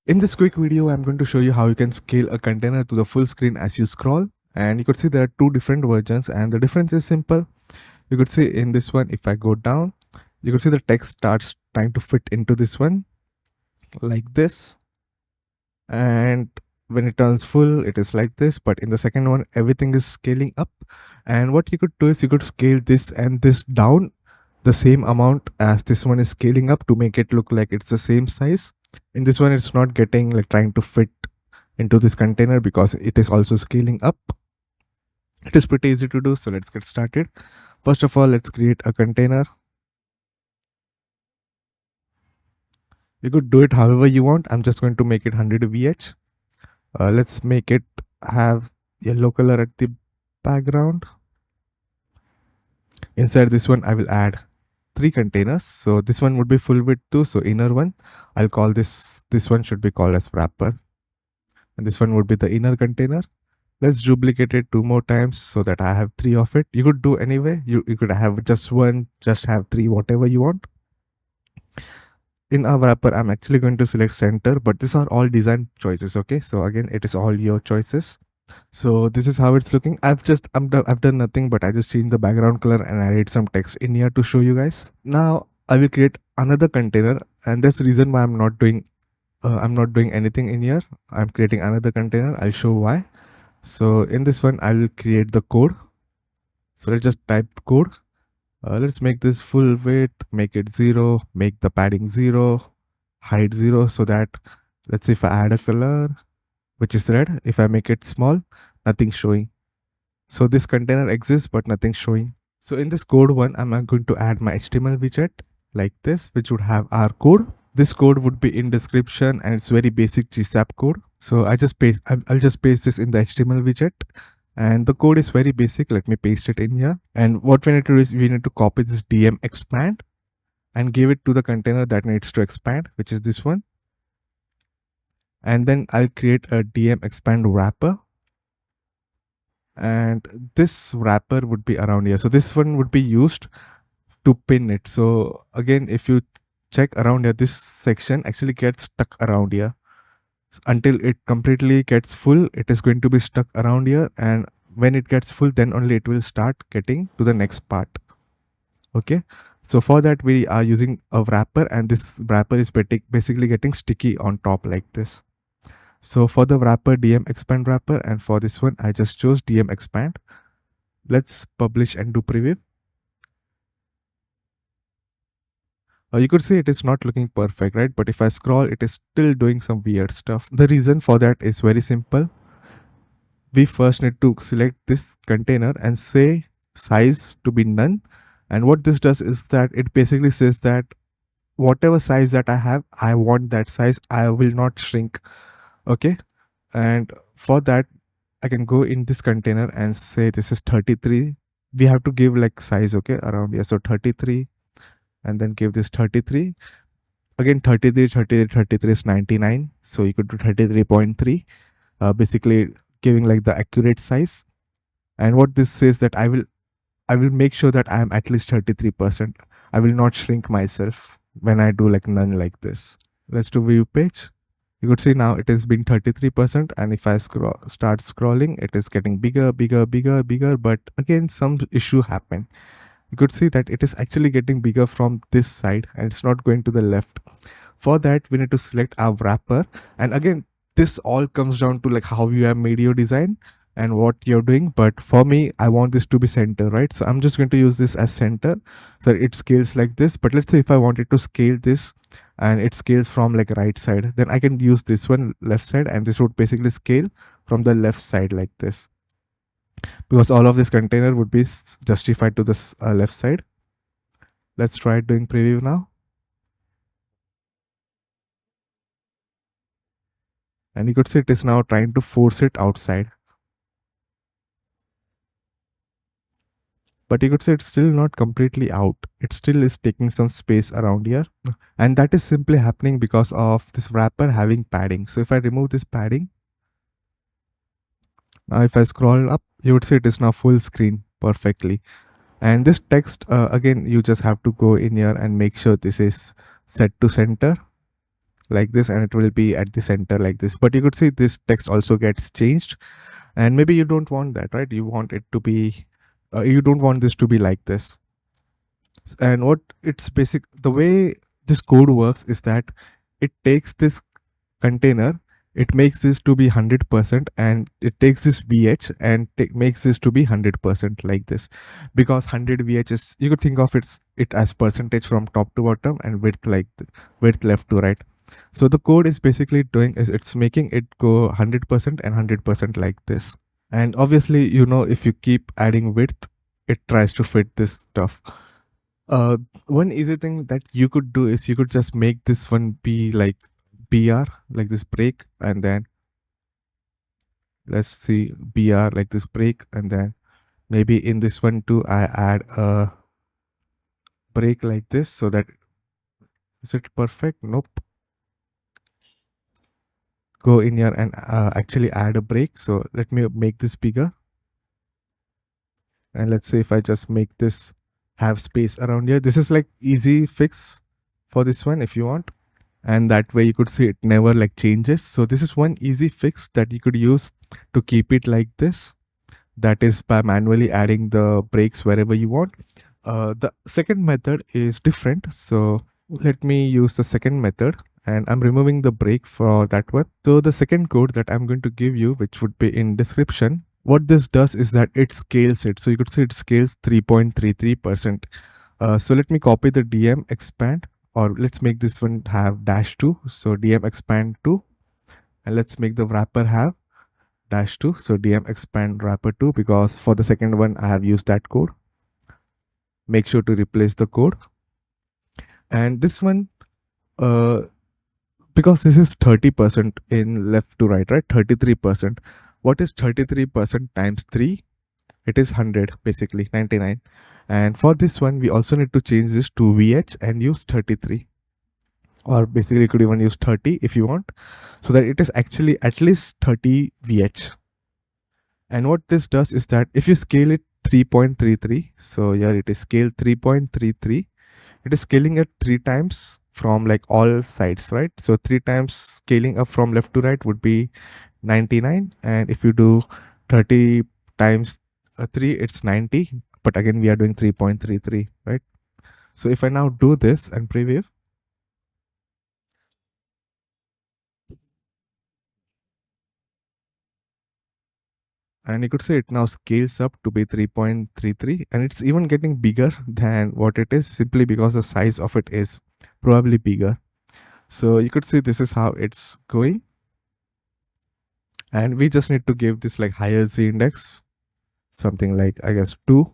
In this quick video, I'm going to show you how you can scale a container to the full screen as you scroll. And you could see there are two different versions and the difference is simple. You could see in this one, if I go down, you could see the text starts trying to fit into this one like this. And when it turns full, it is like this. But in the second one, everything is scaling up. And what you could do is you could scale this and this down the same amount as this one is scaling up to make it look like it's the same size. In this one, it's not getting like trying to fit into this container because it is also scaling up. It is pretty easy to do, so let's get started. First of all, let's create a container. You could do it however you want. I'm just going to make it 100 VH. Let's make it have yellow color at the background. Inside this one, I will add 3 containers. So this one would be full width too. So inner one, I'll call this one should be called as wrapper. And this one would be the inner container. Let's duplicate it 2 more times so that I have 3 of it. You could do anyway. You could have just one, just have 3, whatever you want. In our wrapper, I'm actually going to select center, but these are all design choices. Okay, so again, it is all your choices. So this is how it's looking. I've done nothing, but I just changed the background color and added some text in here to show you guys. Now I will create another container, and that's the reason why I'm not doing anything in here. I'm creating another container. I'll show why. So in this one, I will create the code. So let's just type the code. Let's make this full width, make it 0, make the padding 0, height 0, so that, let's say if I add a color, which is red, if I make it small, nothing showing. So this container exists, but nothing showing. So in this code one, I'm going to add my HTML widget like this, which would have our code. This code would be in description and it's very basic GSAP code. So I'll just paste this in the HTML widget. And the code is very basic. Let me paste it in here. And what we need to do is we need to copy this DM expand and give it to the container that needs to expand, which is this one. And then I'll create a DM expand wrapper. And this wrapper would be around here. So this one would be used to pin it. So again, if you check around here, this section actually gets stuck around here. Until it completely gets full, it is going to be stuck around here, and when it gets full, then only it will start getting to the next part. Okay, so for that we are using a wrapper, and this wrapper is basically getting sticky on top like this. So for the wrapper, DM expand wrapper, and for this one I just chose DM expand. Let's publish and do preview. You could see it is not looking perfect, right? But if I scroll, it is still doing some weird stuff. The reason for that is very simple. We first need to select this container and say size to be none. And what this does is that it basically says that whatever size that I have, I want that size. I will not shrink. Okay. And for that, I can go in this container and say this is 33. We have to give like size, okay, around here. So 33. And then give this 33. Again, 33 is 99. So you could do 33.3. Basically giving like the accurate size. And what this says that I will make sure that I am at least 33%. I will not shrink myself when I do like none like this. Let's do view page. You could see now it is being 33%. And if I start scrolling, it is getting bigger. But again, some issue happened. You could see that it is actually getting bigger from this side and it's not going to the left. For that, we need to select our wrapper. And again, this all comes down to like how you have made your design and what you're doing. But for me, I want this to be center, right? So I'm just going to use this as center. So it scales like this. But let's say if I wanted to scale this and it scales from like right side, then I can use this one left side, and this would basically scale from the left side like this, because all of this container would be justified to this left side. Let's try doing preview now. And you could see it is now trying to force it outside. But you could see it's still not completely out. It still is taking some space around here. And that is simply happening because of this wrapper having padding. So if I remove this padding, now if I scroll up, you would see it is now full screen perfectly. And this text, again, you just have to go in here and make sure this is set to center. like this, and it will be at the center like this. But you could see this text also gets changed, and maybe you don't want that, right? You want it to be you don't want this to be like this. And what it's basic the way this code works is that it takes this container, it makes this to be 100%, and it takes this vh and makes this to be 100% like this, because 100 vh is, you could think of it as percentage from top to bottom and width like width left to right. So the code is basically doing is it's making it go 100% and 100% like this. And obviously, you know, if you keep adding width, it tries to fit this stuff. One easy thing that you could do is you could just make this one be like BR, like this break, and then let's see BR like this break, and then maybe in this one too I add a break like this, so that is it perfect? Nope. Go in here and actually add a break. So let me make this bigger, and let's say if I just make this have space around here, this is like easy fix for this one if you want, and that way you could see it never like changes. So this is one easy fix that you could use to keep it like this, that is by manually adding the breaks wherever you want. The second method is different, so let me use the second method, and I'm removing the break for that one. So the second code that I'm going to give you, which would be in description, what this does is that it scales it. So you could see it scales 3.33%. So let me copy the DM expand, or let's make this one have -2. So DM expand 2, and let's make the wrapper have -2. So DM expand wrapper 2, because for the second one I have used that code. Make sure to replace the code. And this one, because this is 30% in left to right, right? 33%. What is 33% times 3? It is 100, basically 99. And for this one, we also need to change this to VH and use 33. Or basically you could even use 30 if you want, so that it is actually at least 30 VH. And what this does is that if you scale it 3.33, so here it is scale 3.33, it is scaling it 3 times from like all sides, right? So 3 times scaling up from left to right would be 99, and if you do 30 times 3, it's 90, but again we are doing 3.33, right? So if I now do this and preview, and you could see it now scales up to be 3.33, and it's even getting bigger than what it is, simply because the size of it is probably bigger. So you could see this is how it's going, and we just need to give this like higher z index, something like I guess 2,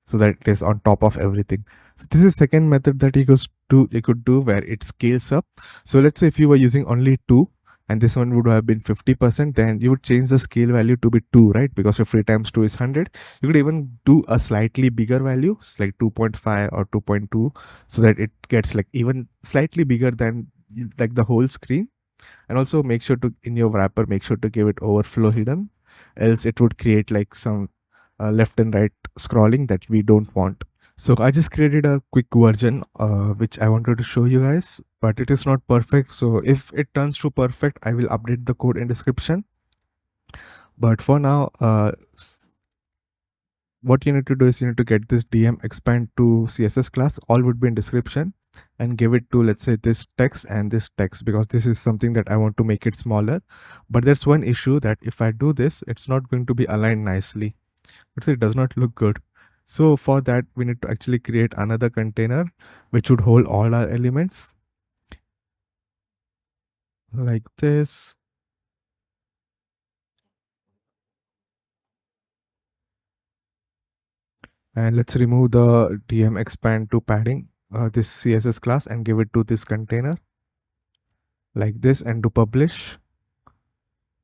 so that it is on top of everything. So this is second method that you could do where it scales up. So let's say if you were using only 2 and this one would have been 50%, then you would change the scale value to be 2, right? Because 50 times 2 is 100. You could even do a slightly bigger value, like 2.5 or 2.2, so that it gets like even slightly bigger than like the whole screen. And also make sure to, in your wrapper, make sure to give it overflow hidden, else it would create like some left and right scrolling that we don't want. So I just created a quick version which I wanted to show you guys, but it is not perfect. So if it turns to perfect, I will update the code in description. But for now, what you need to do is you need to get this DM expand to CSS class, all would be in description, and give it to, let's say, this text and this text, because this is something that I want to make it smaller. But there's one issue, that if I do this, it's not going to be aligned nicely. It does not look good. So for that, we need to actually create another container which would hold all our elements like this. And let's remove the DM expand to padding, this CSS class, and give it to this container like this, and to publish,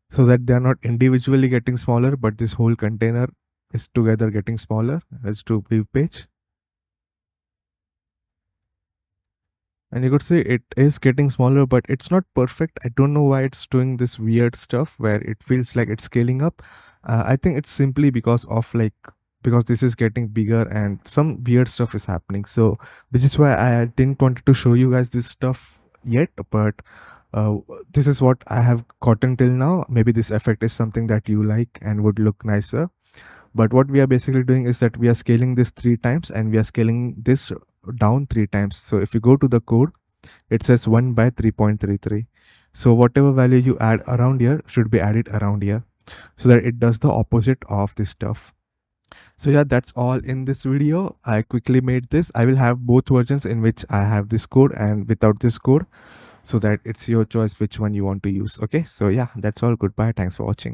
so that they are not individually getting smaller, but this whole container is together getting smaller. Let's do view page. And you could see it is getting smaller, but it's not perfect. I don't know why it's doing this weird stuff where it feels like it's scaling up. I think it's simply because of because this is getting bigger and some weird stuff is happening. So which is why I didn't want to show you guys this stuff yet, but uh, this is what I have gotten till now. Maybe this effect is something that you like and would look nicer. But what we are basically doing is that we are scaling this 3 times and we are scaling this down 3 times. So if you go to the code, it says 1 by 3.33. So whatever value you add around here should be added around here, so that it does the opposite of this stuff. So yeah, that's all in this video. I quickly made this. I will have both versions in which I have this code and without this code, so that it's your choice which one you want to use. Okay, so yeah, that's all. Goodbye. Thanks for watching.